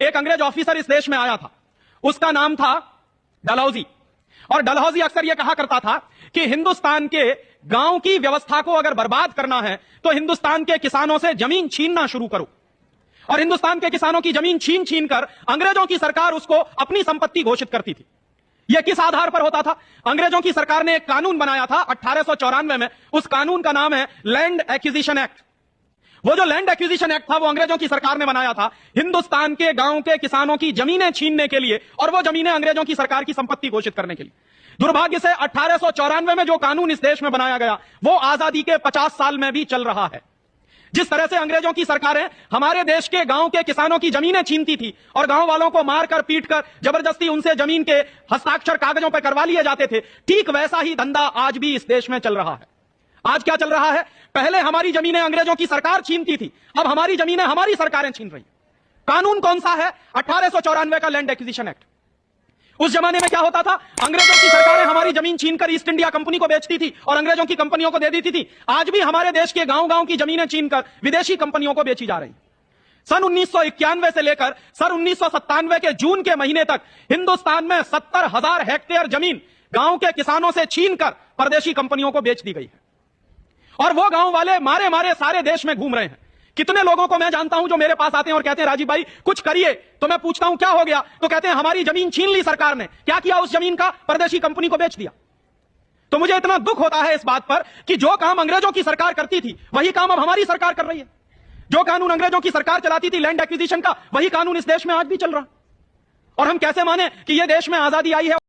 एक अंग्रेज ऑफिसर इस देश में आया था, उसका नाम था डलहौजी। और डलहौजी अक्सर यह कहा करता था कि हिंदुस्तान के गांव की व्यवस्था को अगर बर्बाद करना है तो हिंदुस्तान के किसानों से जमीन छीनना शुरू करो। और हिंदुस्तान के किसानों की जमीन छीन छीन कर अंग्रेजों की सरकार उसको अपनी संपत्ति घोषित करती थी। यह किस आधार पर होता था? अंग्रेजों की सरकार ने एक कानून बनाया था 1894 में। उस कानून का नाम है लैंड एक्विजिशन एक्ट। वो जो लैंड एक्विजिशन एक्ट था वो अंग्रेजों की सरकार ने बनाया था हिंदुस्तान के गांव के किसानों की जमीनें छीनने के लिए और वो जमीनें अंग्रेजों की सरकार की संपत्ति घोषित करने के लिए। दुर्भाग्य से 1894 में जो कानून इस देश में बनाया गया वो आजादी के 50 साल में भी चल रहा है। जिस तरह से अंग्रेजों की सरकारें हमारे देश के गांव के किसानों की जमीनें छीनती थी और गांव वालों को मारकर पीटकर जबरदस्ती उनसे जमीन के हस्ताक्षर कागजों पर करवा लिए जाते थे, ठीक वैसा ही धंधा आज भी इस देश में चल रहा है। आज क्या चल रहा है? पहले हमारी जमीनें अंग्रेजों की सरकार छीनती थी, अब हमारी जमीनें हमारी सरकारें छीन रही। कानून कौन सा है? 1894 का लैंड एक्विजिशन एक्ट। उस जमाने में क्या होता था? अंग्रेजों की सरकारें हमारी जमीन छीनकर ईस्ट इंडिया कंपनी को बेचती थी और अंग्रेजों की कंपनियों को दे देती थी। आज भी हमारे देश के गांव-गांव की जमीनें छीनकर विदेशी कंपनियों को बेची जा रही। सन 1991 से लेकर सन 1997 के जून के महीने तक हिंदुस्तान में 70,000 हेक्टेयर जमीन गांव के किसानों से छीनकर परदेशी कंपनियों को बेच दी गई है। और वो गांव वाले मारे मारे सारे देश में घूम रहे हैं। कितने लोगों को मैं जानता हूं जो मेरे पास आते हैं और कहते हैं राजीव भाई कुछ करिए, तो मैं पूछता हूं क्या हो गया, तो कहते हैं हमारी जमीन छीन ली सरकार ने। क्या किया उस जमीन का? परदेशी कंपनी को बेच दिया। तो मुझे इतना दुख होता है इस बात पर कि जो काम अंग्रेजों की सरकार करती थी वही काम अब हमारी सरकार कर रही है। जो कानून अंग्रेजों की सरकार चलाती थी लैंड एक्विजिशन का, वही कानून इस देश में आज भी चल रहा। और हम कैसे माने कि यह देश में आजादी आई है